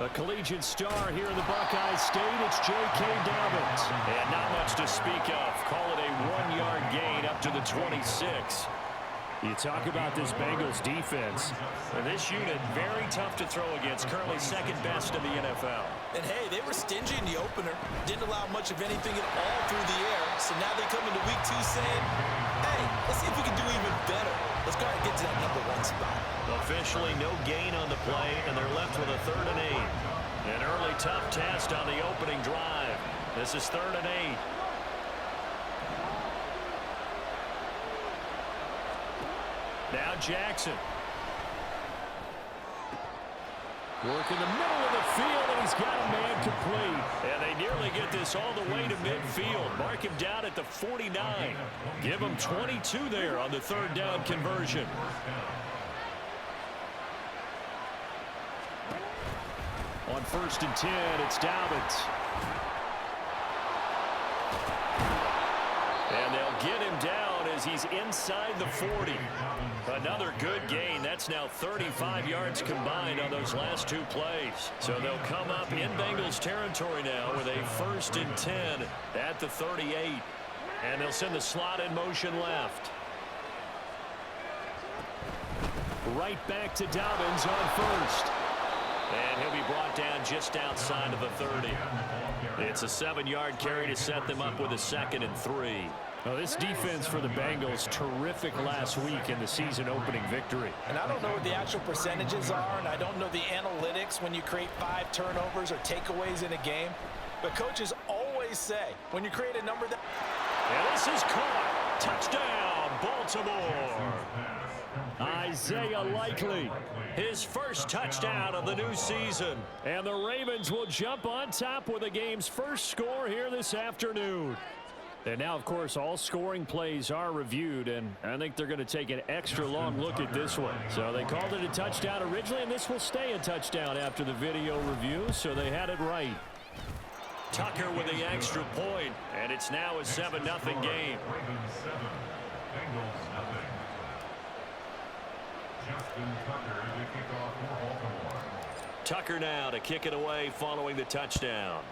A collegiate star here in the Buckeye State, it's J.K. Dobbins. And not much to speak of. Call it a 1-yard gain up to the 26. You talk about this Bengals defense. And this unit, very tough to throw against, currently second best in the NFL. And hey, they were stingy in the opener. Didn't allow much of anything at all through the air. So now they come into week 2 saying, hey, let's see if we can do even better. Let's go ahead and get to that number 1 spot. Officially no gain on the play, and they're left with a 3rd and 8. An early tough test on the opening drive. This is 3rd and 8. Now Jackson. Work in the middle of the field, and he's got a man complete. And they nearly get this all the way to midfield. Mark him down at the 49. Give him 22 there on the 3rd down conversion. On 1st and 10, it's Dobbins. And they'll get him down as he's inside the 40. Another good gain. That's now 35 yards combined on those last 2 plays. So they'll come up in Bengals territory now with a 1st and 10 at the 38. And they'll send the slot in motion left. Right back to Dobbins on 1st. And he'll be brought down just outside of the 30. It's a 7-yard carry to set them up with a 2nd and 3. Well, this defense for the Bengals, terrific last week in the season-opening victory. And I don't know what the actual percentages are, and I don't know the analytics when you create 5 turnovers or takeaways in a game. But coaches always say, when you create a number that... And this is caught. Touchdown, Baltimore. Isaiah Likely, his first touchdown of the new season. And the Ravens will jump on top with the game's first score here this afternoon. And now, of course, all scoring plays are reviewed, and I think they're going to take an extra long look at this one. So they called it a touchdown originally, and this will stay a touchdown after the video review, so they had it right. Tucker with the extra point, and it's now a 7-0 game. Tucker now to kick it away following the touchdown.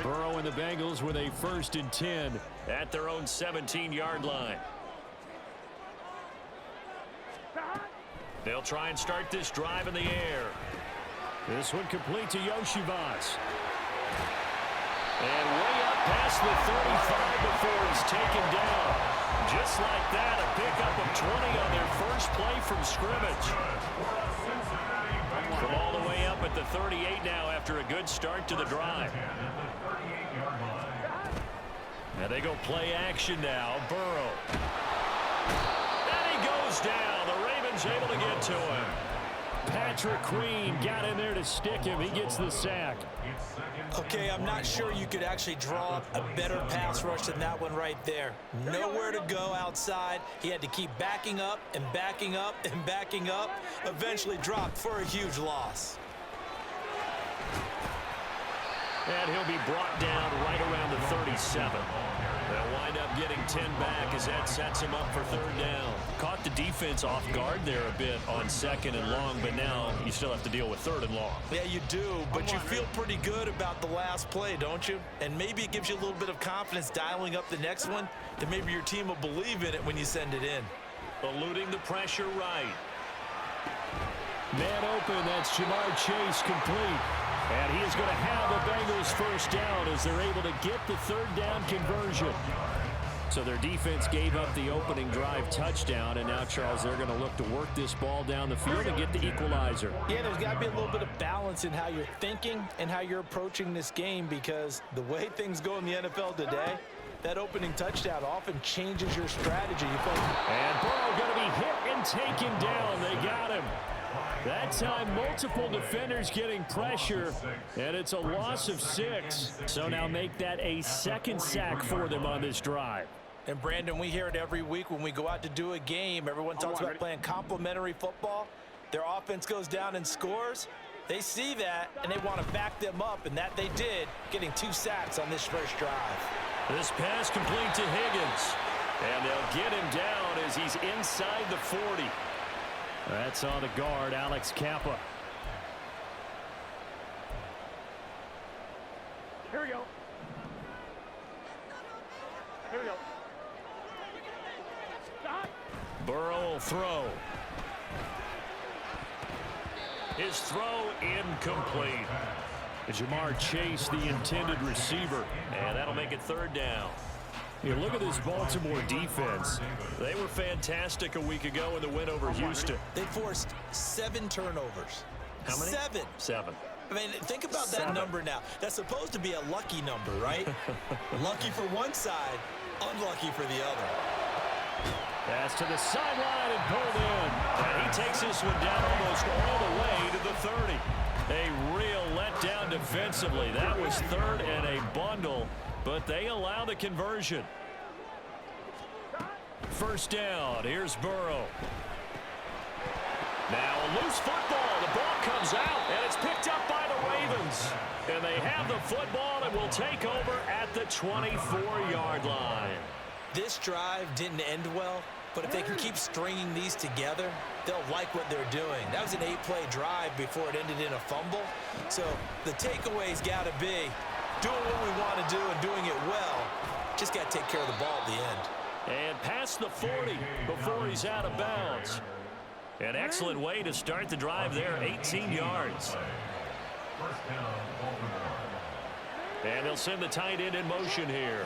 Burrow and the Bengals with a 1st and 10 at their own 17-yard line. They'll try and start this drive in the air. This one complete to Yoshivas. And way up past the 35 before he's taken down. Just like that, a pickup of 20 on their first play from scrimmage. From all the way up at the 38 now after a good start to the drive. And they go play action now. Burrow. And he goes down. The Ravens able to get to him. Patrick Queen got in there to stick him. He gets the sack. Okay, I'm not sure you could actually draw up a better pass rush than that one right there. Nowhere to go outside. He had to keep backing up and backing up and backing up. Eventually dropped for a huge loss. And he'll be brought down right around the 37. They'll wind up getting 10 back as that sets him up for 3rd down. Caught the defense off guard there a bit on 2nd and long, but now you still have to deal with 3rd and long. Yeah, you do, but you feel pretty good about the last play, don't you? And maybe it gives you a little bit of confidence dialing up the next one, that maybe your team will believe in it when you send it in. Eluding the pressure right. Man open, that's Jamar Chase complete. And he is going to have the Bengals 1st down as they're able to get the 3rd down conversion. So their defense gave up the opening drive touchdown, and now, Charles, they're going to look to work this ball down the field and get the equalizer. Yeah, there's got to be a little bit of balance in how you're thinking and how you're approaching this game, because the way things go in the NFL today, that opening touchdown often changes your strategy. And Burrow going to be hit and taken down. They got him. That time, multiple defenders getting pressure, and it's a loss of 6. So now make that a second sack for them on this drive. And, Brandon, we hear it every week when we go out to do a game. Everyone talks about playing complementary football. Their offense goes down and scores. They see that, and they want to back them up, and that they did, getting 2 sacks on this first drive. This pass complete to Higgins. And they'll get him down as he's inside the 40. That's on the guard, Alex Kappa. Here we go. Here we go. Stop. Burrow will throw. His throw incomplete. Jamar Chase, the intended receiver. And that'll make it 3rd down. You look at this Baltimore defense. They were fantastic a week ago in the win over Houston. They forced 7 turnovers. How many? 7. 7. I mean, think about that number now. That's supposed to be a lucky number, right? Lucky for one side, unlucky for the other. Pass to the sideline and pulled in. And he takes this one down almost all the way to the 30. A real letdown defensively. That was 3rd and a bundle, but they allow the conversion. 1st down. Here's Burrow. Now a loose football. The ball comes out, and it's picked up by the Ravens. And they have the football and will take over at the 24-yard line. This drive didn't end well, but if they can keep stringing these together, they'll like what they're doing. That was an 8-play drive before it ended in a fumble. So the takeaway's got to be doing what we want to do and doing it well. Just got to take care of the ball at the end. And past the 40 before he's out of bounds. An excellent way to start the drive there, 18 yards. And they'll send the tight end in motion here.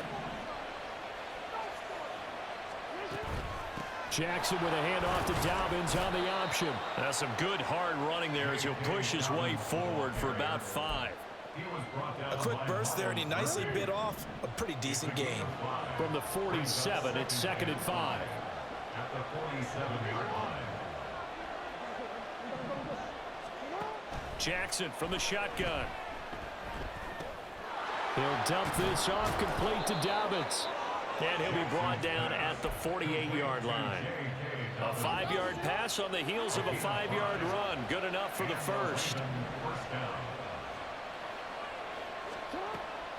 Jackson with a handoff to Dobbins on the option. That's some good hard running there as he'll push his way forward for about 5. A quick burst there, and he nicely bit off a pretty decent gain. From the 47, it's 2nd and 5. Jackson from the shotgun. He'll dump this off complete to Dobbins. And he'll be brought down at the 48-yard line. A 5-yard pass on the heels of a 5-yard run. Good enough for the first.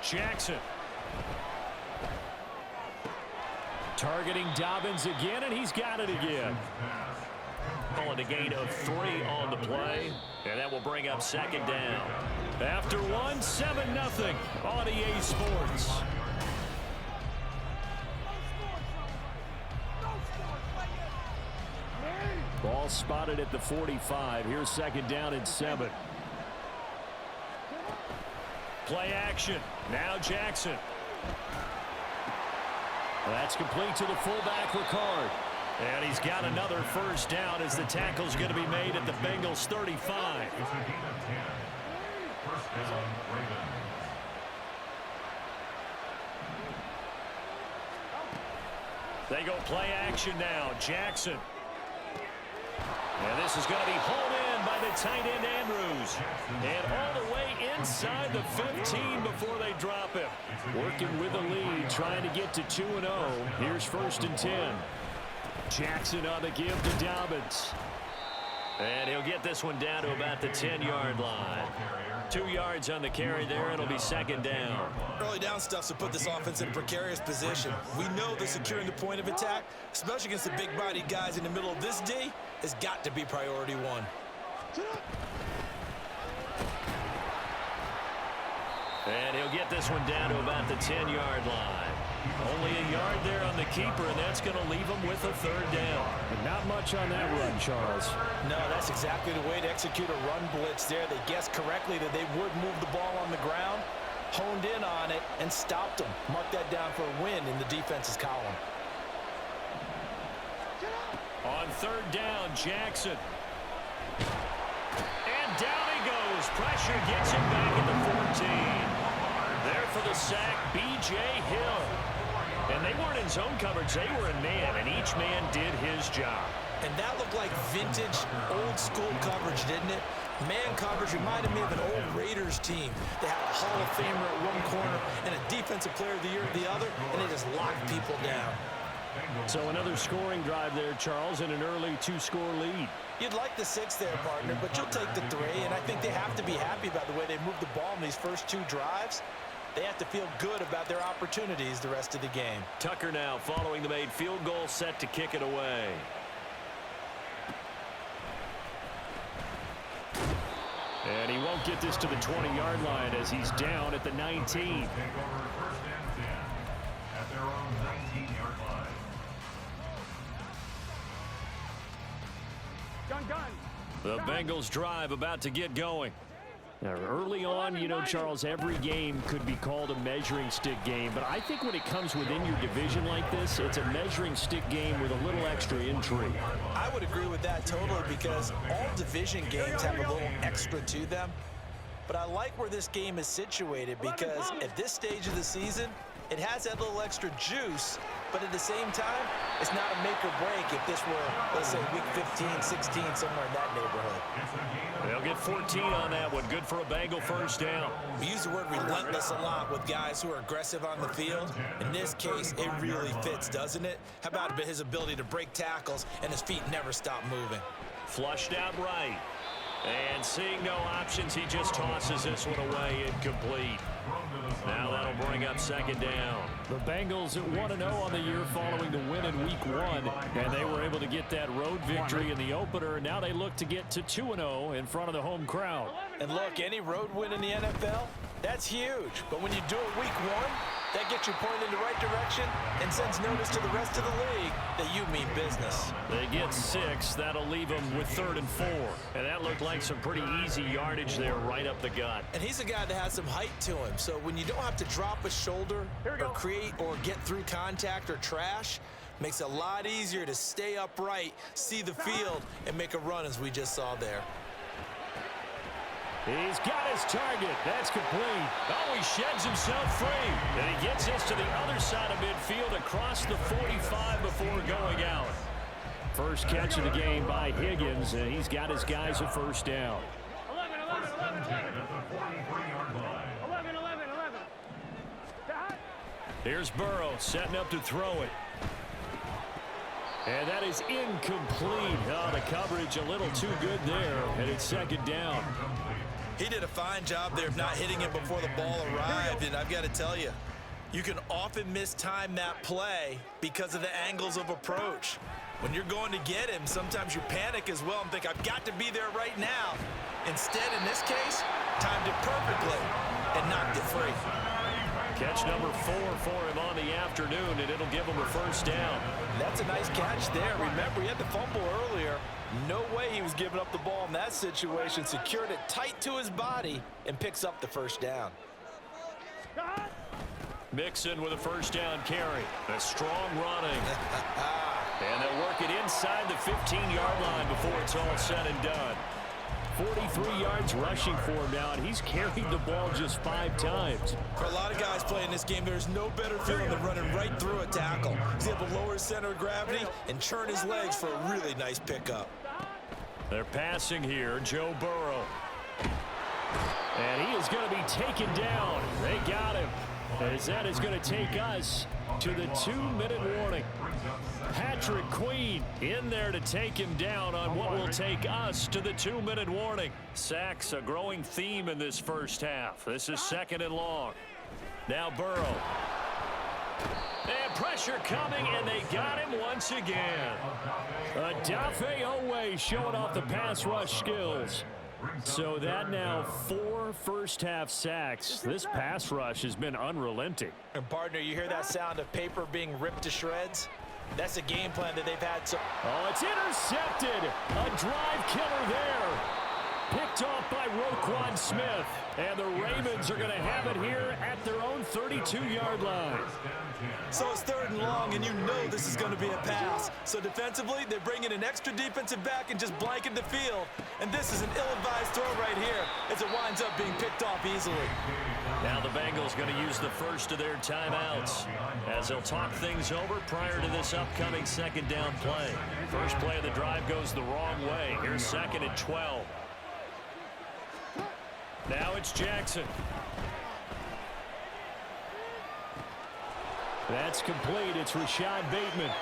Jackson. Targeting Dobbins again, and he's got it again. Calling a gain of 3 on the play. And that will bring up 2nd down. After 1, 7-0 on EA Sports. Ball spotted at the 45. Here's 2nd down and 7. Play action. Now Jackson. That's complete to the fullback, Ricard. And he's got another 1st down as the tackle's going to be made at the Bengals 35. They go play action now. Jackson. And this is going to be hauled in by the tight end Andrews. And all the way inside the 15 before they drop him. Working with the lead, trying to get to 2-0. Here's 1st and 10. Jackson on the give to Dobbins. And he'll get this one down to about the 10-yard line. 2 yards on the carry there. It'll be 2nd down. Early down stuff to put this offense in a precarious position. We know that securing the point of attack, especially against the big-bodied guys in the middle of this D, has got to be priority 1. And he'll get this one down to about the 10-yard line. Only a yard there on the keeper, and that's going to leave him with a 3rd down. And not much on that run, Charles. No, that's exactly the way to execute a run blitz there. They guessed correctly that they would move the ball on the ground, honed in on it, and stopped them. Mark that down for a win in the defense's column. On 3rd down, Jackson. And down he goes. Pressure gets him back at the 14. There for the sack, B.J. Hill. And they weren't in zone coverage. They were in man, and each man did his job. And that looked like vintage, old-school coverage, didn't it? Man coverage reminded me of an old Raiders team. They had a Hall of Famer at one corner and a Defensive Player of the Year at the other, and they just locked people down. So another scoring drive there, Charles, and an early 2-score lead. You'd like the 6 there, partner, but you'll take the 3, and I think they have to be happy about the way they moved the ball in these first 2 drives. They have to feel good about their opportunities the rest of the game. Tucker now following the made field goal, set to kick it away. And he won't get this to the 20-yard line as he's down at the 19. The Bengals drive about to get going. Now, early on, you know, Charles, every game could be called a measuring stick game. But I think when it comes within your division like this, it's a measuring stick game with a little extra intrigue. I would agree with that totally because all division games have a little extra to them. But I like where this game is situated because at this stage of the season, it has that little extra juice, but at the same time, it's not a make or break if this were, let's say, week 15, 16, somewhere in that neighborhood. They'll get 14 on that one. Good for a Bengal first down. We use the word relentless a lot with guys who are aggressive on the field. In this case, it really fits, doesn't it? How about his ability to break tackles and his feet never stop moving? Flushed out right. And seeing no options, he just tosses this one away, incomplete. Now that'll bring up second down. The Bengals at 1-0 on the year following the win in week 1. And they were able to get that road victory in the opener. And now they look to get to 2-0 in front of the home crowd. And look, any road win in the NFL, that's huge. But when you do it week 1, that gets you pointed in the right direction and sends notice to the rest of the league that you mean business. They get 6. That'll leave them with 3rd and 4. And that looked like some pretty easy yardage there right up the gut. And he's a guy that has some height to him. So when you don't have to drop a shoulder or create or get through contact or trash, makes it a lot easier to stay upright, see the field, and make a run as we just saw there. He's got his target. That's complete. Oh, he sheds himself free. And he gets this to the other side of midfield across the 45 before going out. First catch of the game by Higgins, and he's got his guys a first down. 11. Here's Burrow setting up to throw it. And that is incomplete. Oh, the coverage a little too good there, and it's second down. He did a fine job there of not hitting it before the ball arrived, and I've got to tell you, you can often mistime that play because of the angles of approach. When you're going to get him, sometimes you panic as well and think, I've got to be there right now. Instead, in this case, timed it perfectly and knocked it free. Catch number 4 for him on the afternoon, and it'll give him a first down. That's a nice catch there. Remember, he had the fumble earlier. No way he was giving up the ball in that situation. Secured it tight to his body and picks up the first down. Mixon with a first down carry. A strong running. And they'll work it inside the 15-yard line before it's all said and done. 43 yards rushing for him now, and he's carried the ball just 5 times. For a lot of guys playing this game, there's no better feeling than running right through a tackle. He's able to lower his center of gravity and churn his legs for a really nice pickup. They're passing here, Joe Burrow. And he is going to be taken down. They got him. As that is going to take us to the 2-minute warning. Patrick Queen in there to take him down on what will take us to the 2-minute warning. Sacks a growing theme in this first half. This is 2nd and long. Now Burrow. And pressure coming, and they got him once again. Odafe Oweh showing off the pass rush skills. So that now 4 first-half sacks. This pass rush has been unrelenting. And partner, you hear that sound of paper being ripped to shreds? That's a game plan that they've had. Oh, it's intercepted. A drive killer there. Picked off by Roquan Smith. And the Ravens are going to have it here at their own 32-yard line. So it's 3rd and long, and you know this is going to be a pass. So defensively, they're bringing an extra defensive back and just blanket the field. And this is an ill-advised throw right here as it winds up being picked off easily. Now the Bengals going to use the first of their timeouts as they'll talk things over prior to this upcoming second down play. First play of the drive goes the wrong way. Here's second and 12. Now it's Jackson. That's complete. It's Rashad Bateman.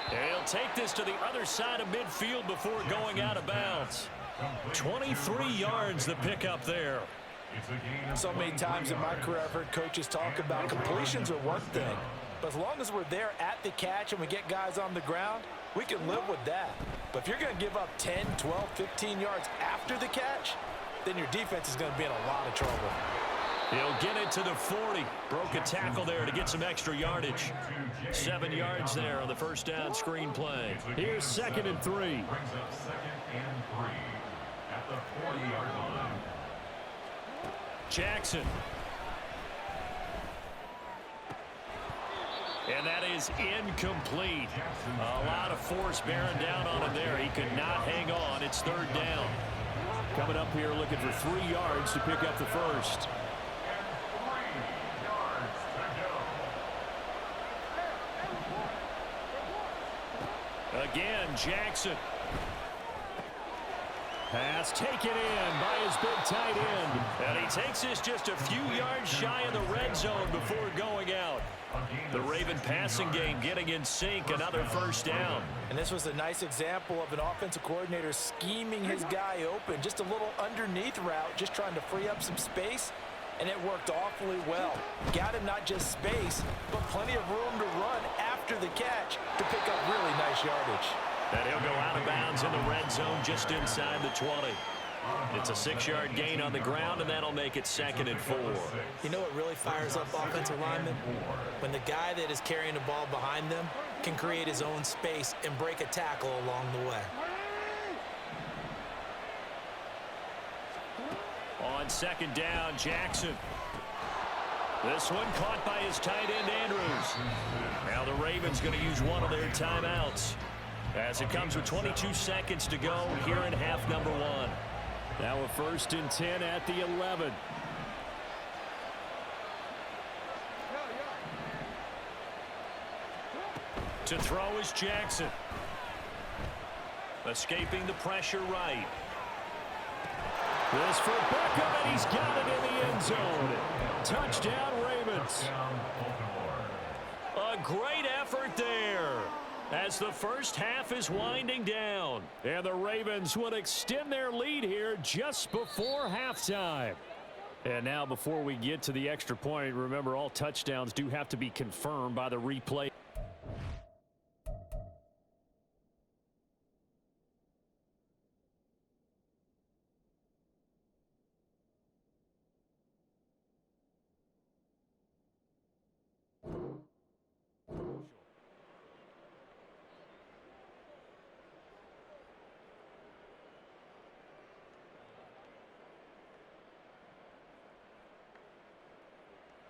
He'll take this to the other side of midfield before going out of bounds. 23 yards the pickup there. So many times in my career I've heard coaches talk about completions are one thing, but as long as we're there at the catch and we get guys on the ground, we can live with that. But if you're going to give up 10, 12, 15 yards after the catch, then your defense is going to be in a lot of trouble. He'll get it to the 40. Broke a tackle there to get some extra yardage. 7 yards there on the first down screen play. Here's second and 3. Brings up second and 3 at the 40-yard line. Jackson. And that is incomplete. A lot of force bearing down on him there. He could not hang on. It's third down. Coming up here looking for 3 yards to pick up the first. Again, Jackson. Pass taken in by his big tight end. And he takes this just a few yards shy of the red zone before going out. The Raven passing game getting in sync, another first down. And this was a nice example of an offensive coordinator scheming his guy open. Just a little underneath route, just trying to free up some space. And it worked awfully well. Got him not just space, but plenty of room to run after the catch to pick up really nice yardage. And he'll go out of bounds in the red zone just inside the 20. It's a 6-yard gain on the ground, and that'll make it second and 4. You know what really fires up offensive linemen? When the guy that is carrying the ball behind them can create his own space and break a tackle along the way. On second down, Jackson. This one caught by his tight end, Andrews. Now the Ravens going to use one of their timeouts as it comes with 22 seconds to go here in half number 1. Now a first and 10 at the 11. To throw is Jackson. Escaping the pressure right. This for Beckham, and he's got it in the end zone. Touchdown, Ravens. A great effort there as the first half is winding down. And the Ravens would extend their lead here just before halftime. And now before we get to the extra point, remember all touchdowns do have to be confirmed by the replay.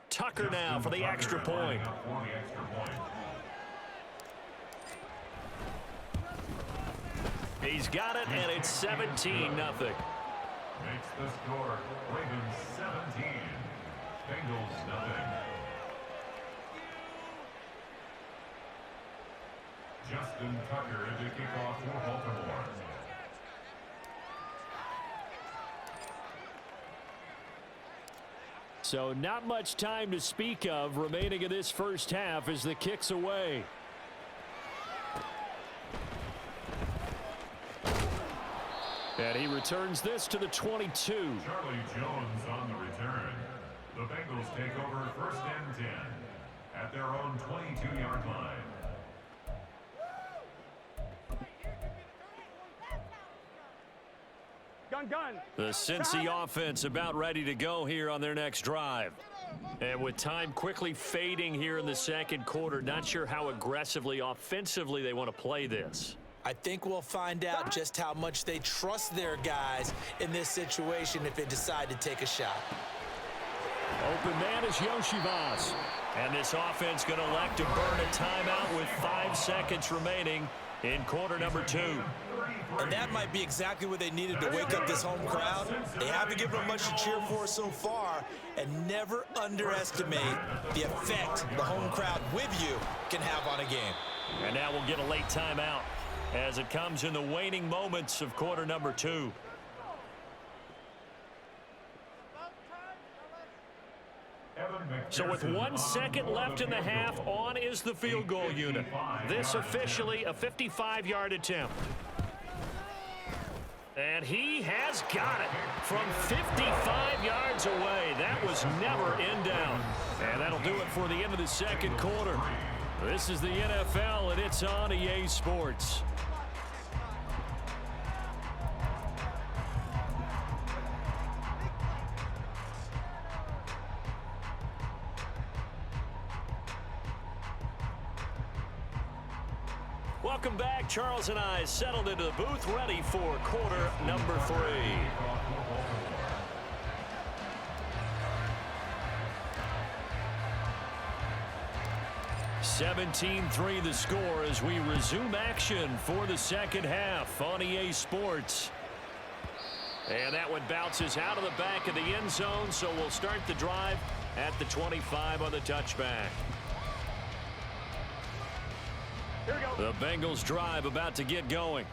Tucker now for the extra point. He's got it, and it's 17-0. Makes the score Ravens 17, Bengals nothing. Justin Tucker to kick off for Baltimore. So not much time to speak of remaining in this first half as the kick's away. And he returns this to the 22. Charlie Jones on the return. The Bengals take over first and 10 at their own 22-yard line. Gun. The Cincy offense about ready to go here on their next drive. And with time quickly fading here in the second quarter, not sure how aggressively, offensively they want to play this. I think we'll find out just how much they trust their guys in this situation if they decide to take a shot. Open man is Yoshivas. And this offense going to elect to burn a timeout with 5 seconds remaining in quarter number 2. And that might be exactly what they needed to wake up this home crowd. They haven't given them much to cheer for so far, and never underestimate the effect the home crowd with you can have on a game. And now we'll get a late timeout as it comes in the waning moments of quarter number 2. So with 1 second left in the half, on is the field goal unit. This officially a 55-yard attempt. And he has got it from 55 yards away. That was never in doubt. And that'll do it for the end of the second quarter. This is the NFL, and it's on EA Sports. Welcome back. Charles and I settled into the booth, ready for quarter number 3. 17-3 the score as we resume action for the second half on EA Sports. And that one bounces out of the back of the end zone, so we'll start the drive at the 25 on the touchback. The Bengals drive about to get going.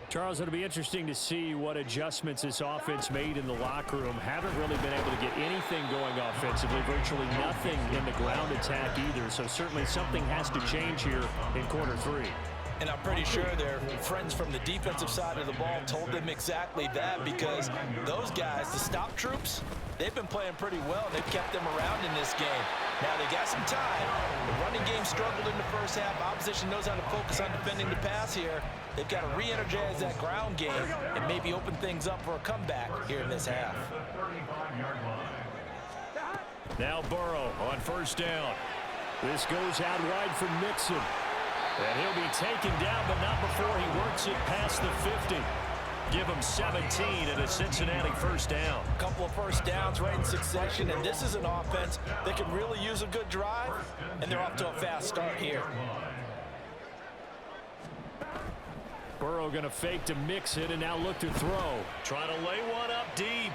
Charles, it'll be interesting to see what adjustments this offense made in the locker room. Haven't really been able to get anything going offensively, virtually nothing in the ground attack either. So certainly something has to change here in quarter 3. And I'm pretty sure their friends from the defensive side of the ball told them exactly that, because those guys, the stop troops, they've been playing pretty well. They've kept them around in this game. Now they got some time. The running game struggled in the first half. Opposition knows how to focus on defending the pass here. They've got to re-energize that ground game and maybe open things up for a comeback here in this half. Now Burrow on first down. This goes out wide for Mixon. And he'll be taken down, but not before he works it past the 50. Give him 17 and a Cincinnati first down. A couple of first downs right in succession, and this is an offense that can really use a good drive, and they're off to a fast start here. Burrow going to fake to mix it and now look to throw. Trying to lay one up deep.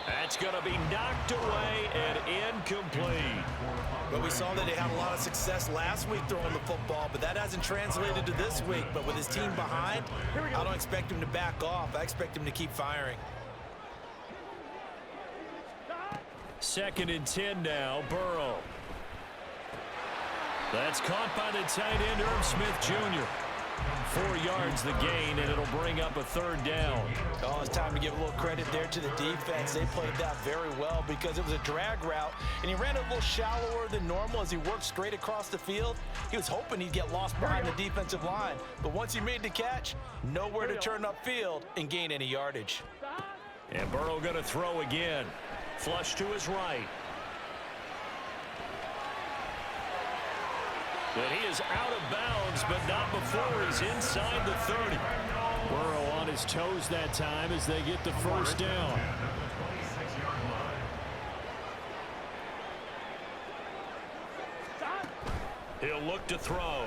That's going to be knocked away and incomplete. But we saw that they had a lot of success last week throwing the football, but that hasn't translated to this week. But with his team behind, I don't expect him to back off. I expect him to keep firing. 2nd and 10 now, Burrow. That's caught by the tight end, Irv Smith Jr. 4 yards the gain, and it'll bring up a 3rd down. Oh, it's time to give a little credit there to the defense. They played that very well because it was a drag route, and he ran a little shallower than normal as he worked straight across the field. He was hoping he'd get lost behind the defensive line, but once he made the catch, nowhere to turn upfield and gain any yardage. And Burrow going to throw again. Flush to his right. And he is out of bounds, but not before he's inside the 30. Burrow on his toes that time as they get the first down. He'll look to throw.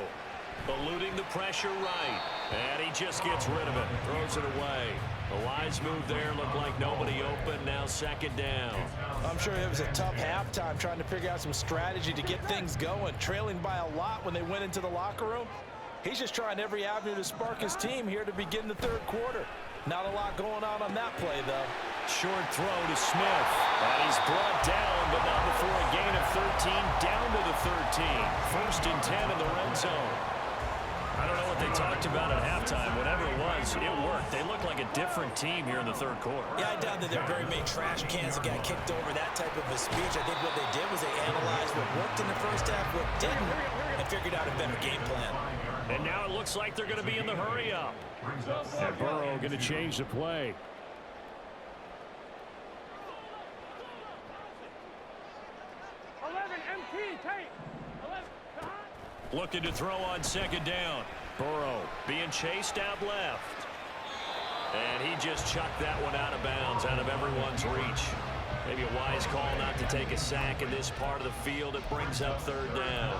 Eluding the pressure right. And he just gets rid of it. Throws it away. The wise move there. Looked like nobody open. Now 2nd down. I'm sure it was a tough halftime trying to figure out some strategy to get things going. Trailing by a lot when they went into the locker room. He's just trying every avenue to spark his team here to begin the 3rd quarter. Not a lot going on that play, though. Short throw to Smith. And he's brought down, but not before a gain of 13. Down to the 13. 1st and 10 in the red zone. I don't know what they talked about at halftime. Whatever it was, it worked. They look like a different team here in the 3rd quarter. Yeah, I doubt that there are very many trash cans that got kicked over, that type of a speech. I think what they did was they analyzed what worked in the first half, what didn't, and figured out a better game plan. And now it looks like they're going to be in the hurry-up. And Burrow going to change the play. Looking to throw on 2nd down. Burrow being chased out left. And he just chucked that one out of bounds, out of everyone's reach. Maybe a wise call not to take a sack in this part of the field. It brings up 3rd down.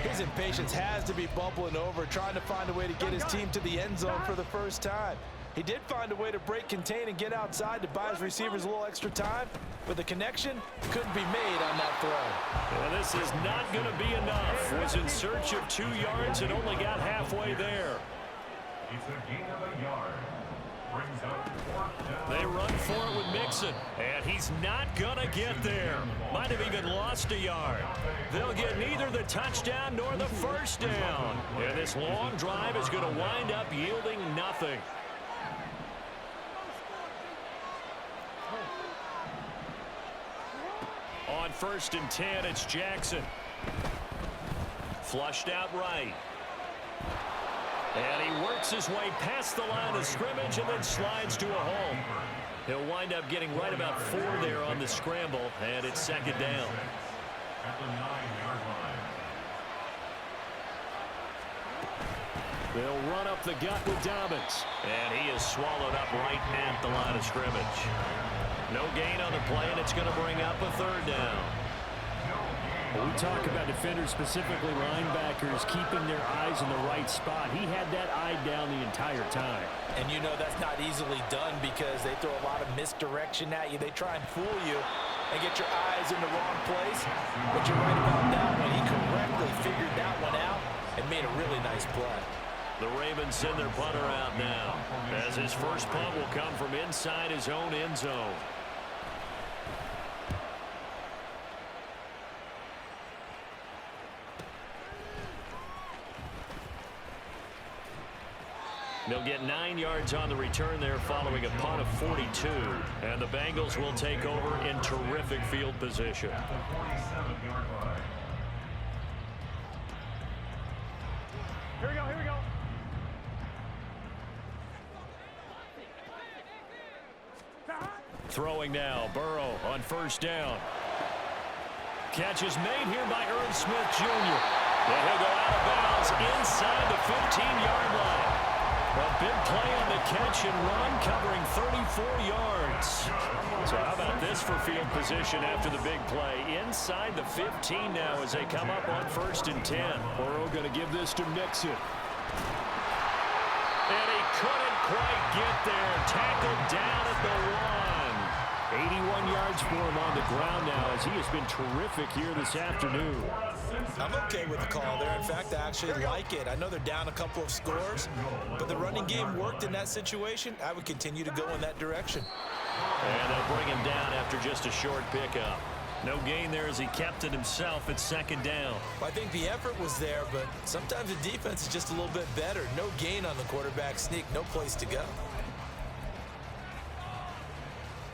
His impatience has to be bubbling over, trying to find a way to get his team to the end zone for the first time. He did find a way to break contain and get outside to buy his receivers a little extra time, but the connection couldn't be made on that throw. And this is not going to be enough. Was in search of 2 yards and only got halfway there. It's a gain of a yard. Brings up 4th down. They run for it with Mixon, and he's not going to get there. Might have even lost a yard. They'll get neither the touchdown nor the first down. And this long drive is going to wind up yielding nothing. On 1st and 10, it's Jackson. Flushed out right. And he works his way past the line of scrimmage and then slides to a hole. He'll wind up getting right about 4 there on the scramble, and it's 2nd down. At the 9-yard line. They'll run up the gut with Dobbins. And he is swallowed up right at the line of scrimmage. No gain on the play, and it's going to bring up a 3rd down. Well, we talk about defenders, specifically linebackers, keeping their eyes in the right spot. He had that eye down the entire time. And you know that's not easily done because they throw a lot of misdirection at you. They try and fool you and get your eyes in the wrong place. But you're right about that one. He correctly figured that one out and made a really nice play. The Ravens send their punter out now, as his first punt will come from inside his own end zone. They'll get 9 yards on the return there following a punt of 42. And the Bengals will take over in terrific field position. At the 47-yard line. Here we go, here we go. Throwing now, Burrow on 1st down. Catch is made here by Irv Smith Jr. And he'll go out of bounds inside the 15-yard line. A big play on the catch and run, covering 34 yards. So how about this for field position after the big play? Inside the 15 now as they come up on 1st and 10. Burrow going to give this to Mixon. And he couldn't quite get there. Tackled down at the 1. 81 yards for him on the ground now as he has been terrific here this afternoon. I'm okay with the call there. In fact, I actually like it. I know they're down a couple of scores, but the running game worked in that situation. I would continue to go in that direction. And they'll bring him down after just a short pickup. No gain there as he kept it himself at 2nd down. I think the effort was there, but sometimes the defense is just a little bit better. No gain on the quarterback sneak, no place to go.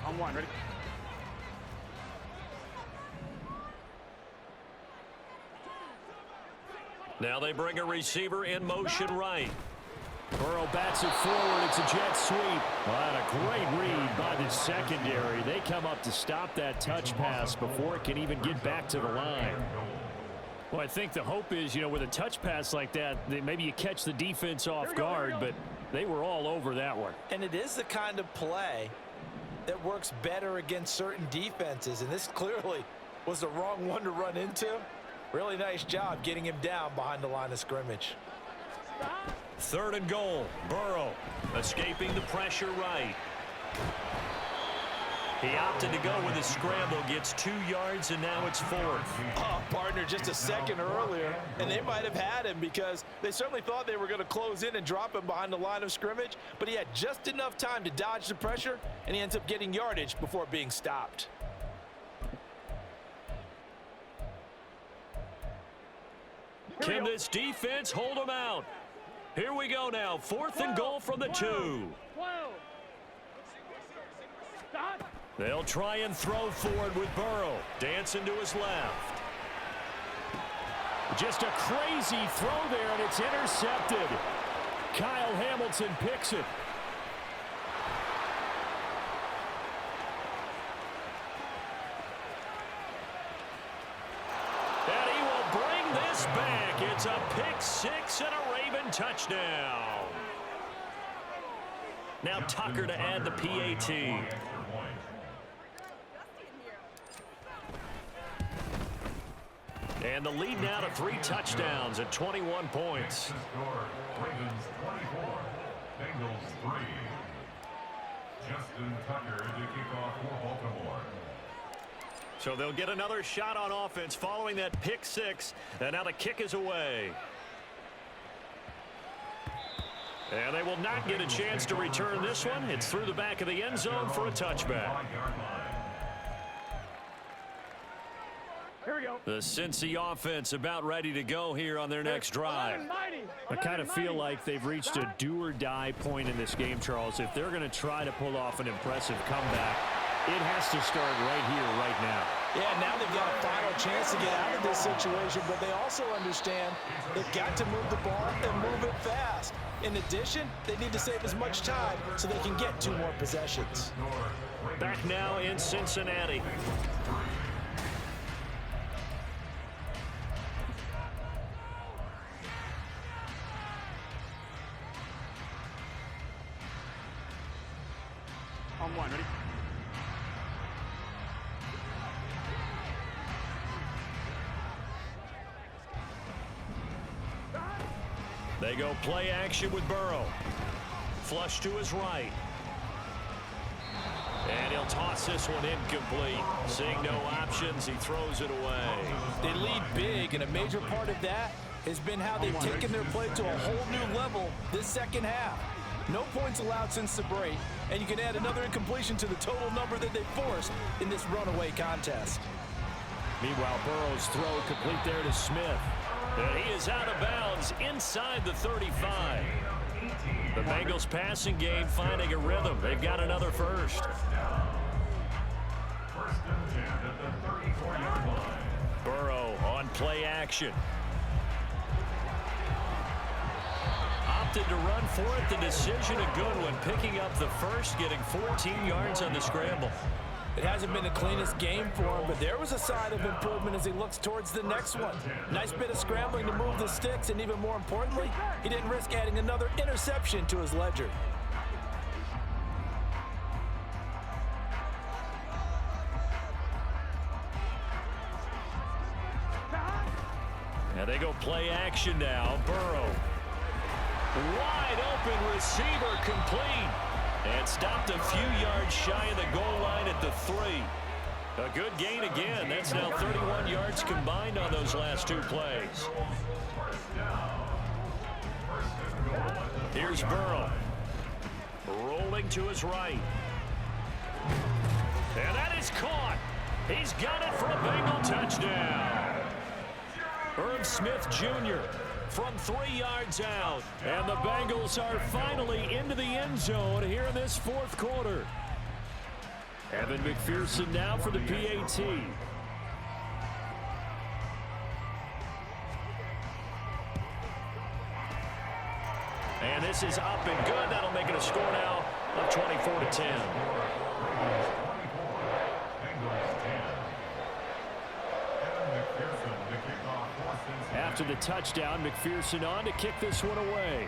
On 1, ready? Now they bring a receiver in motion right. Burrow bats it forward. It's a jet sweep. Well, and a great read by the secondary. They come up to stop that touch pass before it can even get back to the line. Well, I think the hope is, with a touch pass like that, maybe you catch the defense off guard, but they were all over that one. And it is the kind of play that works better against certain defenses, and this clearly was the wrong one to run into. Really nice job getting him down behind the line of scrimmage. 3rd and goal. Burrow escaping the pressure right. He opted to go with his scramble, gets 2 yards, and now it's 4th. Oh, partner, just a second earlier, and they might have had him because they certainly thought they were going to close in and drop him behind the line of scrimmage, but he had just enough time to dodge the pressure, and he ends up getting yardage before being stopped. Can this defense hold him out? Here we go now. 4th and goal from the 2. They'll try and throw forward with Burrow. Dancing to his left. Just a crazy throw there, and it's intercepted. Kyle Hamilton picks it. And he will bring this back. It's a pick 6 and a Raven touchdown. Now Tucker to add the PAT. And the lead now to 3 touchdowns at 21 points. Ravens 24, Bengals 3. Justin Tucker to kick off for Baltimore. So they'll get another shot on offense following that pick 6. And now the kick is away. And they will not get a chance to return this one. It's through the back of the end zone for a touchback. Here we go. The Cincy offense about ready to go here on their next drive. I kind of feel like they've reached a do-or-die point in this game, Charles. If they're going to try to pull off an impressive comeback, it has to start right here, right now. Yeah, now they've got a final chance to get out of this situation, but they also understand they've got to move the ball and move it fast. In addition, they need to save as much time so they can get 2 more possessions. Back now in Cincinnati. On 1, ready? They go play action with Burrow. Flush to his right. And he'll toss this one incomplete. Seeing no options, he throws it away. They lead big, and a major part of that has been how they've taken their play to a whole new level this second half. No points allowed since the break, and you can add another incompletion to the total number that they forced in this runaway contest. Meanwhile, Burrow's throw complete there to Smith. And he is out of bounds inside the 35. The Bengals passing game finding a rhythm. They've got another first. First and 10 at the 34-yard line. Burrow on play action. Opted to run for it. The decision a good one. Picking up the first, getting 14 yards on the scramble. It hasn't been the cleanest game for him, but there was a sign of improvement as he looks towards the next one. Nice bit of scrambling to move the sticks, and even more importantly, he didn't risk adding another interception to his ledger. Now they go play action now. Burrow. Wide open receiver complete. And stopped a few yards shy of the goal line at the 3. A good gain again. That's now 31 yards combined on those last 2 plays. Here's Burrow. Rolling to his right. And that is caught. He's got it for a Bengal touchdown. Irv Smith Jr. from 3 yards out. And the Bengals are finally into the end zone here in this 4th quarter. Evan McPherson now for the PAT. And this is up and good. That'll make it a score now of 24-10. After the touchdown, McPherson on to kick this one away.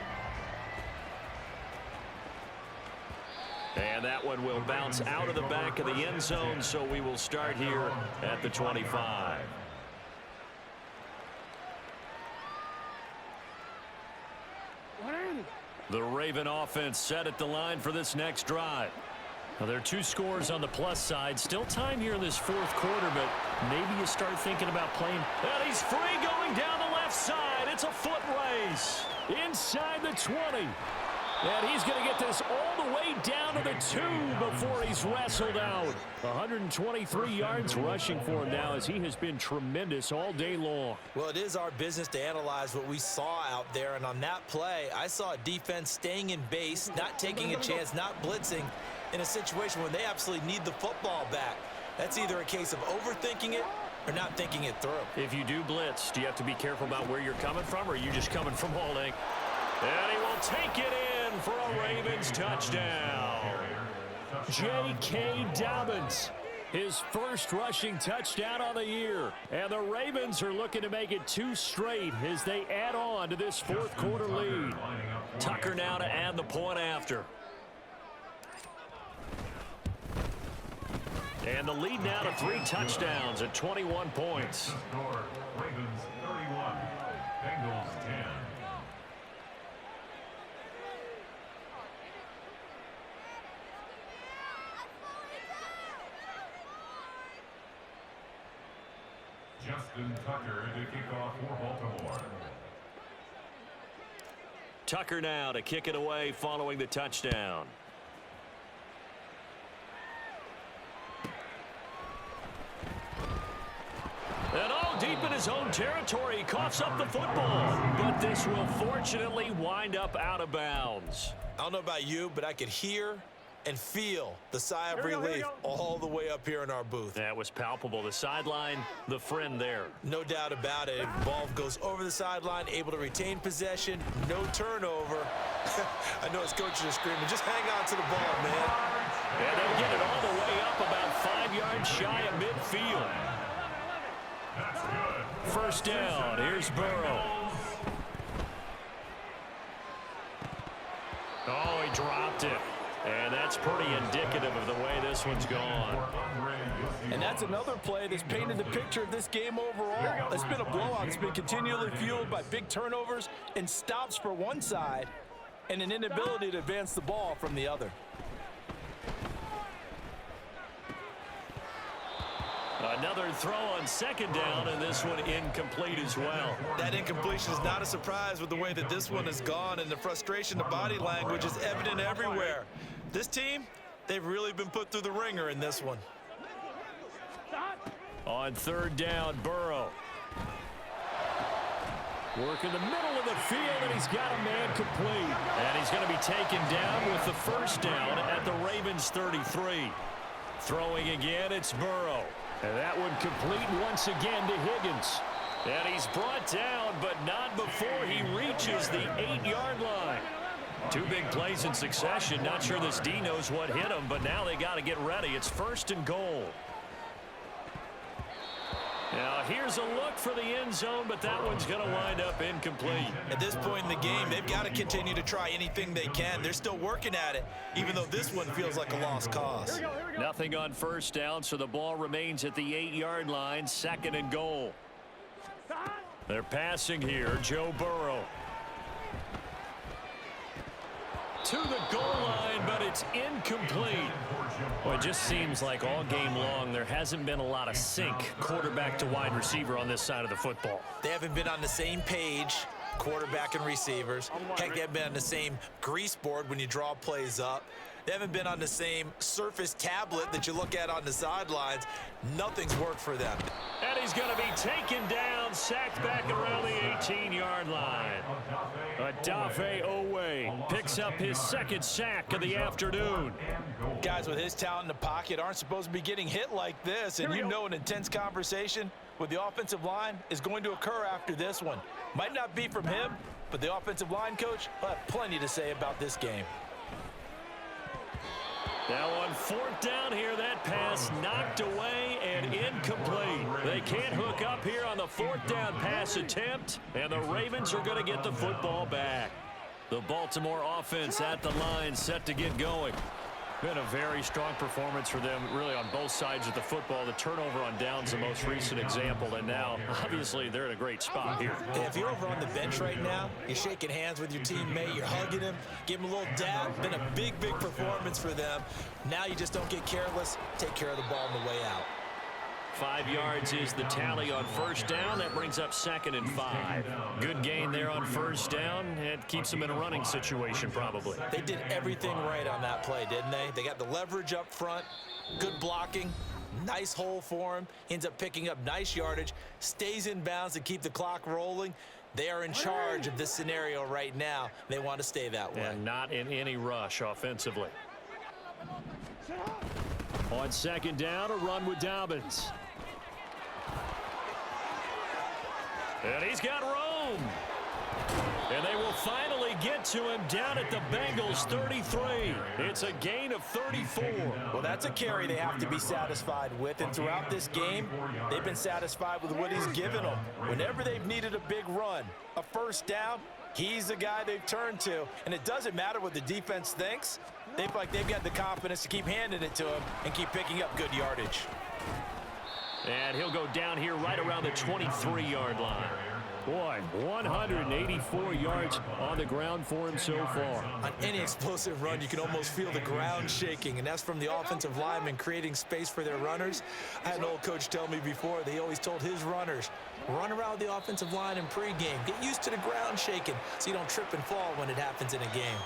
And that one will bounce out of the back of the end zone, so we will start here at the 25. The Raven offense set at the line for this next drive. Now, there are 2 scores on the plus side. Still time here in this 4th quarter, but maybe you start thinking about playing. And he's free going down the left side. It's a foot race inside the 20. And he's going to get this all the way down to the 2 before he's wrestled out. 123 yards rushing for him now as he has been tremendous all day long. Well, it is our business to analyze what we saw out there. And on that play, I saw a defense staying in base, not taking a chance, not blitzing in a situation where they absolutely need the football back. That's either a case of overthinking it or not thinking it through. If you do blitz, do you have to be careful about where you're coming from, or are you just coming from holding? And he will take it in for a Ravens touchdown. J.K. Dobbins, his first rushing touchdown on the year. And the Ravens are looking to make it 2 straight as they add on to this 4th quarter lead. Tucker now to add the point after. And the lead now to 3 touchdowns at 21 points. Ashton Tucker to kick off for Baltimore. Tucker now to kick it away following the touchdown. And all deep in his own territory, he coughs up the football. But this will fortunately wind up out of bounds. I don't know about you, but I could hear and feel the sigh of relief all the way up here in our booth. That was palpable. The sideline, the friend there. No doubt about it. Ball goes over the sideline, able to retain possession, no turnover. I know his coaches are screaming, just hang on to the ball, man. And they'll get it all the way up about 5 yards shy of midfield. That's good. First down. Here's Burrow. Oh, he dropped it. And that's pretty indicative of the way this one's gone. And that's another play that's painted the picture of this game overall. It's been a blowout. It's been continually fueled by big turnovers and stops for one side and an inability to advance the ball from the other. Another throw on second down, and this one incomplete as well. That incompletion is not a surprise with the way that this one has gone, and the frustration, the body language is evident everywhere. This team, they've really been put through the ringer in this one. On third down, Burrow. Work in the middle of the field, and he's got a man complete. And he's going to be taken down with the first down at the Ravens 33. Throwing again, it's Burrow. And that one complete once again to Higgins. And he's brought down, but not before he reaches the 8-yard line. Two big plays in succession. Not sure this D knows what hit him, but now they got to get ready. It's first and goal. Now here's a look for the end zone, but that one's going to wind up incomplete. At this point in the game, they've got to continue to try anything they can. They're still working at it, even though this one feels like a lost cause. Nothing on first down, so the ball remains at the 8-yard line, second and goal. They're passing here, Joe Burrow. To the goal line, but it's incomplete. Well, it just seems like all game long there hasn't been a lot of sync quarterback to wide receiver on this side of the football. They haven't been on the same page, quarterback and receivers. Heck, they haven't been on the same grease board when you draw plays up. They haven't been on the same Surface tablet that you look at on the sidelines. Nothing's worked for them. And he's going to be taken down, sacked back around the 18-yard line. Odafe Owe picks up his second sack of the afternoon. Guys with his talent in the pocket aren't supposed to be getting hit like this, and you know an intense conversation with the offensive line is going to occur after this one. Might not be from him, but the offensive line coach will have plenty to say about this game. Now on fourth down here, that pass knocked away and incomplete. They can't hook up here on the fourth down pass attempt, and the Ravens are going to get the football back. The Baltimore offense at the line, set to get going. Been a very strong performance for them, really, on both sides of the football. The turnover on downs, the most recent example, and now, obviously, they're in a great spot here. Hey, if you're over on the bench right now, you're shaking hands with your teammate, you're hugging him, give him a little dab. Been a big, big performance for them. Now you just don't get careless. Take care of the ball on the way out. 5 yards is the tally on first down. That brings up second and 5. Good gain there on first down. It keeps them in a running situation, probably. They did everything right on that play, didn't they? They got the leverage up front, good blocking, nice hole for him. He ends up picking up nice yardage, stays in bounds to keep the clock rolling. They are in charge of this scenario right now. They want to stay that way. And not in any rush offensively. On second down, a run with Dobbins. And he's got room. And they will finally get to him down at the Bengals 33. It's a gain of 34. Well, that's a carry they have to be satisfied with, and throughout this game, they've been satisfied with what he's given them. Whenever they've needed a big run, a first down, he's the guy they've turned to, and it doesn't matter what the defense thinks. They feel like they've got the confidence to keep handing it to him and keep picking up good yardage. And he'll go down here right around the 23-yard line. Boy, 184 yards on the ground for him so far. On any explosive run, you can almost feel the ground shaking, and that's from the offensive linemen creating space for their runners. I had an old coach tell me before, they always told his runners, run around the offensive line in pregame. Get used to the ground shaking so you don't trip and fall when it happens in a game.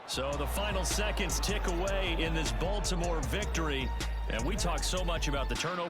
So the final seconds tick away in this Baltimore victory, and we talk so much about the turnover.